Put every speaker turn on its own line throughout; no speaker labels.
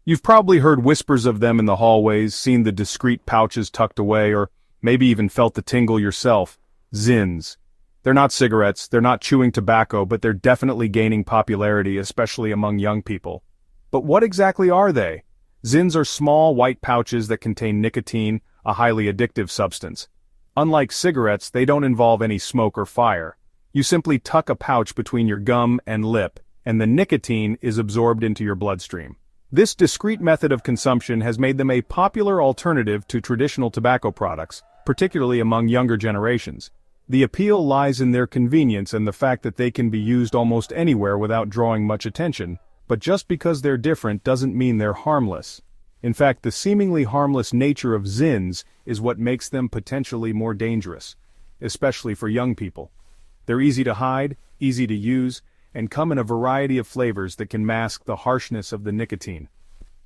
You've probably heard whispers of them in the hallways, seen the discreet pouches tucked away, or maybe even felt the tingle yourself. Zyns. They're not cigarettes, they're not chewing tobacco, but they're definitely gaining popularity, especially among young people. But what exactly are they? Zyns are small white pouches that contain nicotine, a highly addictive substance. Unlike cigarettes, they don't involve any smoke or fire. You simply tuck a pouch between your gum and lip, and the nicotine is absorbed into your bloodstream. This discreet method of consumption has made them a popular alternative to traditional tobacco products, particularly among younger generations. The appeal lies in their convenience and the fact that they can be used almost anywhere without drawing much attention, but just because they're different doesn't mean they're harmless. In fact, the seemingly harmless nature of Zyns is what makes them potentially more dangerous, especially for young people. They're easy to hide, easy to use, and come in a variety of flavors that can mask the harshness of the nicotine.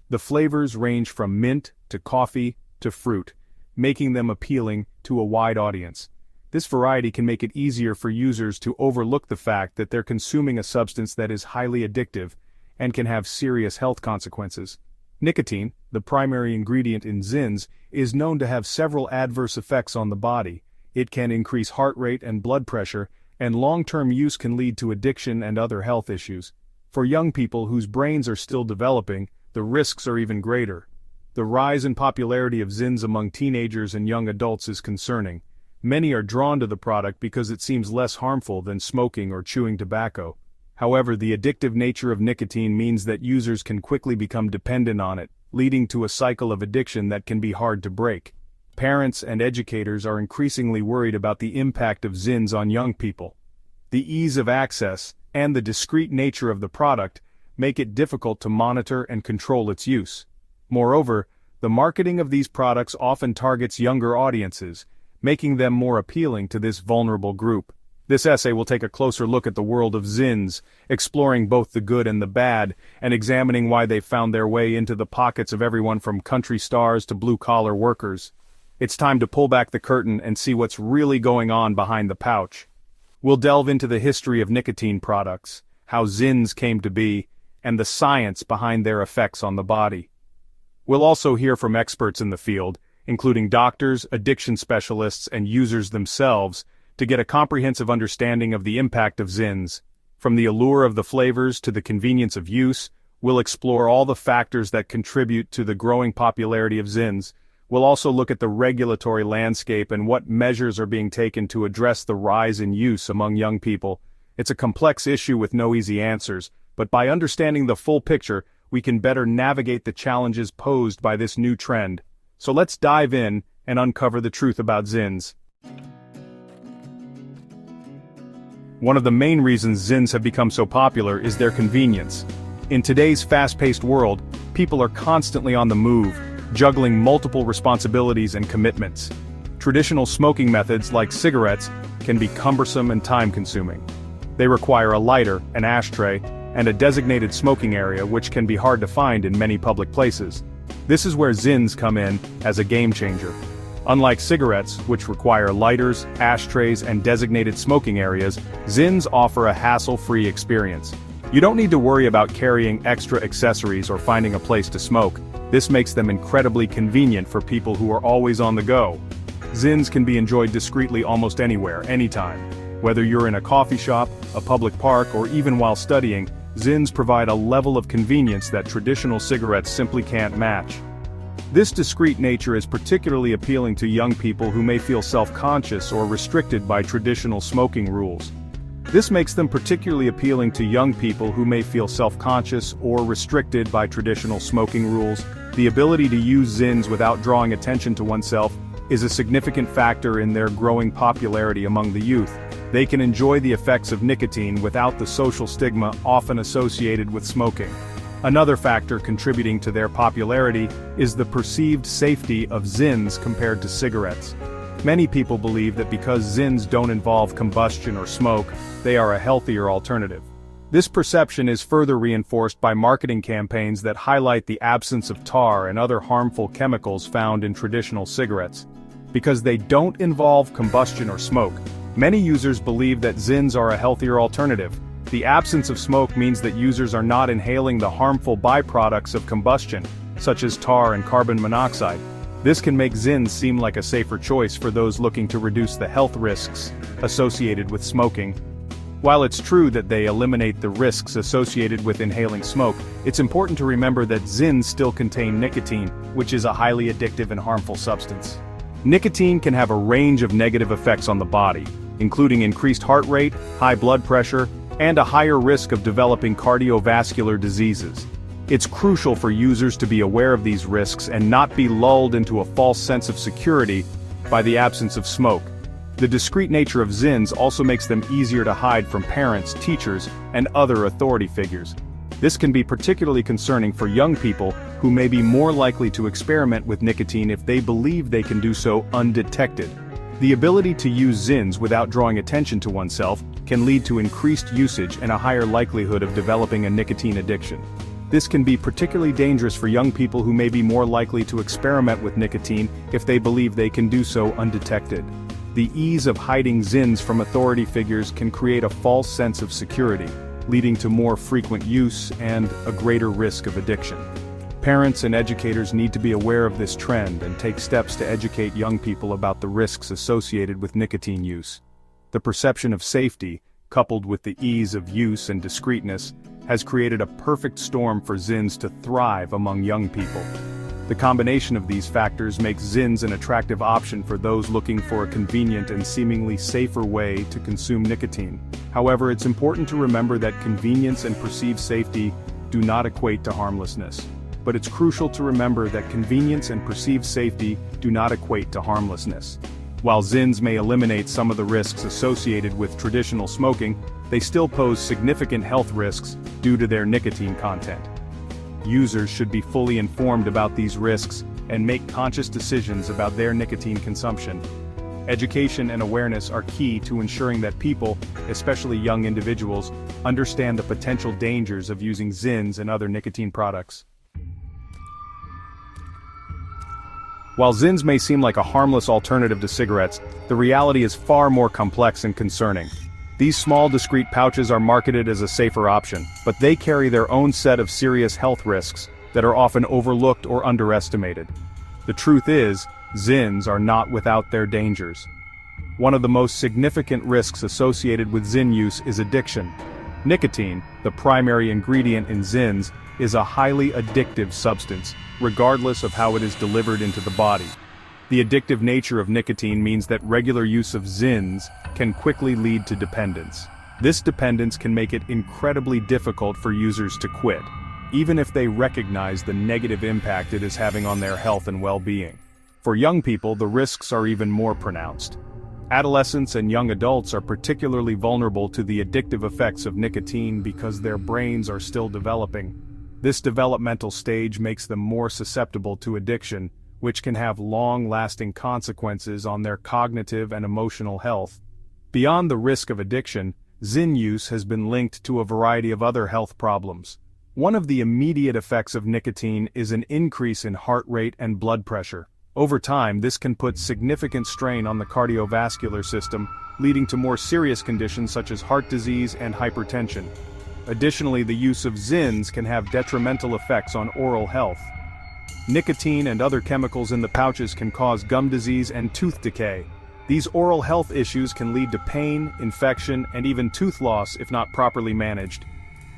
The flavors range from mint to coffee to fruit, making them appealing to a wide audience. This variety can make it easier for users to overlook the fact that they're consuming a substance that is highly addictive and can have serious health consequences. Nicotine, the primary ingredient in Zyns, is known to have several adverse effects on the body. It can increase heart rate and blood pressure, and long-term use can lead to addiction and other health issues. For young people whose brains are still developing, the risks are even greater. The rise in popularity of Zyns among teenagers and young adults is concerning. Many are drawn to the product because it seems less harmful than smoking or chewing tobacco. However, the addictive nature of nicotine means that users can quickly become dependent on it, leading to a cycle of addiction that can be hard to break. Parents and educators are increasingly worried about the impact of Zyns on young people. The ease of access and the discreet nature of the product make it difficult to monitor and control its use. Moreover, the marketing of these products often targets younger audiences, making them more appealing to this vulnerable group. This essay will take a closer look at the world of Zyns, exploring both the good and the bad, and examining why they've found their way into the pockets of everyone from country stars to blue-collar workers. It's time to pull back the curtain and see what's really going on behind the pouch. We'll delve into the history of nicotine products, how Zyns came to be, and the science behind their effects on the body. We'll also hear from experts in the field, including doctors, addiction specialists, and users themselves, to get a comprehensive understanding of the impact of Zyns. From the allure of the flavors to the convenience of use, we'll explore all the factors that contribute to the growing popularity of Zyns. We'll also look at the regulatory landscape and what measures are being taken to address the rise in use among young people. It's a complex issue with no easy answers, but by understanding the full picture, we can better navigate the challenges posed by this new trend. So let's dive in and uncover the truth about Zyns. One of the main reasons Zyns have become so popular is their convenience. In today's fast-paced world, people are constantly on the move, juggling multiple responsibilities and commitments. Traditional smoking methods like cigarettes can be cumbersome and time-consuming. They require a lighter, an ashtray, and a designated smoking area, which can be hard to find in many public places. This is where Zyns come in as a game-changer. Unlike cigarettes, which require lighters, ashtrays, and designated smoking areas, Zyns offer a hassle-free experience. You don't need to worry about carrying extra accessories or finding a place to smoke. This makes them incredibly convenient for people who are always on the go. Zyns can be enjoyed discreetly almost anywhere, anytime. Whether you're in a coffee shop, a public park, or even while studying, Zyns provide a level of convenience that traditional cigarettes simply can't match. This discreet nature is particularly appealing to young people who may feel self-conscious or restricted by traditional smoking rules. This makes them particularly appealing to young people who may feel self-conscious or restricted by traditional smoking rules. The ability to use Zyns without drawing attention to oneself is a significant factor in their growing popularity among the youth. They can enjoy the effects of nicotine without the social stigma often associated with smoking. Another factor contributing to their popularity is the perceived safety of Zyns compared to cigarettes. Many people believe that because Zyns don't involve combustion or smoke, they are a healthier alternative. This perception is further reinforced by marketing campaigns that highlight the absence of tar and other harmful chemicals found in traditional cigarettes. Because they don't involve combustion or smoke, many users believe that Zyns are a healthier alternative. The absence of smoke means that users are not inhaling the harmful byproducts of combustion, such as tar and carbon monoxide. This can make Zyns seem like a safer choice for those looking to reduce the health risks associated with smoking. While it's true that they eliminate the risks associated with inhaling smoke, it's important to remember that Zyns still contain nicotine, which is a highly addictive and harmful substance. Nicotine can have a range of negative effects on the body, including increased heart rate, high blood pressure, and a higher risk of developing cardiovascular diseases. It's crucial for users to be aware of these risks and not be lulled into a false sense of security by the absence of smoke. The discreet nature of Zyns also makes them easier to hide from parents, teachers, and other authority figures. This can be particularly concerning for young people who may be more likely to experiment with nicotine if they believe they can do so undetected. The ability to use Zyns without drawing attention to oneself can lead to increased usage and a higher likelihood of developing a nicotine addiction. This can be particularly dangerous for young people who may be more likely to experiment with nicotine if they believe they can do so undetected. The ease of hiding Zyns from authority figures can create a false sense of security, leading to more frequent use and a greater risk of addiction. Parents and educators need to be aware of this trend and take steps to educate young people about the risks associated with nicotine use. The perception of safety, coupled with the ease of use and discreetness, has created a perfect storm for Zyns to thrive among young people. The combination of these factors makes Zyns an attractive option for those looking for a convenient and seemingly safer way to consume nicotine. However, it's important to remember that convenience and perceived safety do not equate to harmlessness. But it's crucial to remember that convenience and perceived safety do not equate to harmlessness. While Zyns may eliminate some of the risks associated with traditional smoking, they still pose significant health risks due to their nicotine content. Users should be fully informed about these risks and make conscious decisions about their nicotine consumption. Education and awareness are key to ensuring that people, especially young individuals, understand the potential dangers of using Zyns and other nicotine products. While Zyns may seem like a harmless alternative to cigarettes, the reality is far more complex and concerning. These small discreet pouches are marketed as a safer option, but they carry their own set of serious health risks that are often overlooked or underestimated. The truth is, Zyns are not without their dangers. One of the most significant risks associated with Zyn use is addiction. Nicotine, the primary ingredient in Zyns, is a highly addictive substance, regardless of how it is delivered into the body. The addictive nature of nicotine means that regular use of Zyns can quickly lead to dependence. This dependence can make it incredibly difficult for users to quit, even if they recognize the negative impact it is having on their health and well-being. For young people, the risks are even more pronounced. Adolescents and young adults are particularly vulnerable to the addictive effects of nicotine because their brains are still developing. This developmental stage makes them more susceptible to addiction, which can have long-lasting consequences on their cognitive and emotional health. Beyond the risk of addiction, Zyn use has been linked to a variety of other health problems. One of the immediate effects of nicotine is an increase in heart rate and blood pressure. Over time, this can put significant strain on the cardiovascular system, leading to more serious conditions such as heart disease and hypertension. Additionally, the use of Zyns can have detrimental effects on oral health. Nicotine and other chemicals in the pouches can cause gum disease and tooth decay. These oral health issues can lead to pain, infection, and even tooth loss if not properly managed.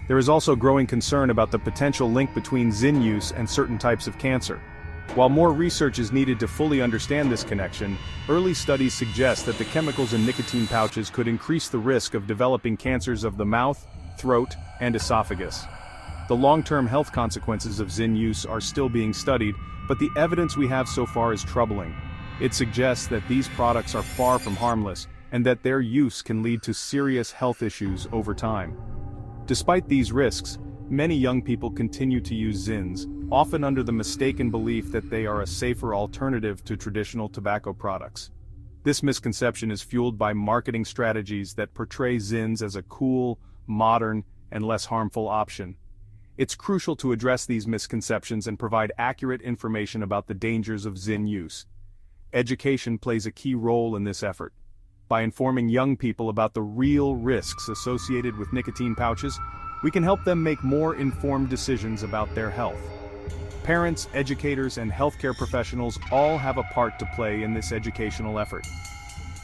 There is also growing concern about the potential link between Zyn use and certain types of cancer. While more research is needed to fully understand this connection, early studies suggest that the chemicals in nicotine pouches could increase the risk of developing cancers of the mouth, throat, and esophagus. The long-term health consequences of Zyn use are still being studied, but the evidence we have so far is troubling. It suggests that these products are far from harmless, and that their use can lead to serious health issues over time. Despite these risks, many young people continue to use Zyns, often under the mistaken belief that they are a safer alternative to traditional tobacco products. This misconception is fueled by marketing strategies that portray Zyns as a cool, modern, and less harmful option. It's crucial to address these misconceptions and provide accurate information about the dangers of Zyn use. Education plays a key role in this effort. By informing young people about the real risks associated with nicotine pouches, we can help them make more informed decisions about their health. Parents, educators, and healthcare professionals all have a part to play in this educational effort.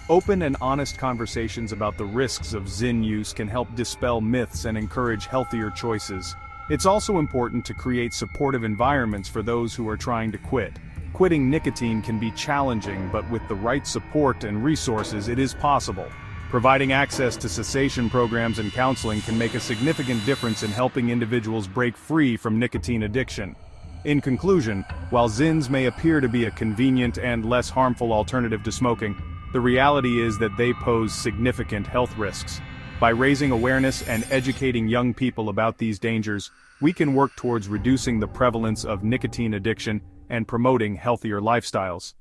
Open and honest conversations about the risks of Zyn use can help dispel myths and encourage healthier choices. It's also important to create supportive environments for those who are trying to quit. Quitting nicotine can be challenging, but with the right support and resources, it is possible. Providing access to cessation programs and counseling can make a significant difference in helping individuals break free from nicotine addiction. In conclusion, while Zyns may appear to be a convenient and less harmful alternative to smoking, the reality is that they pose significant health risks. By raising awareness and educating young people about these dangers, we can work towards reducing the prevalence of nicotine addiction and promoting healthier lifestyles.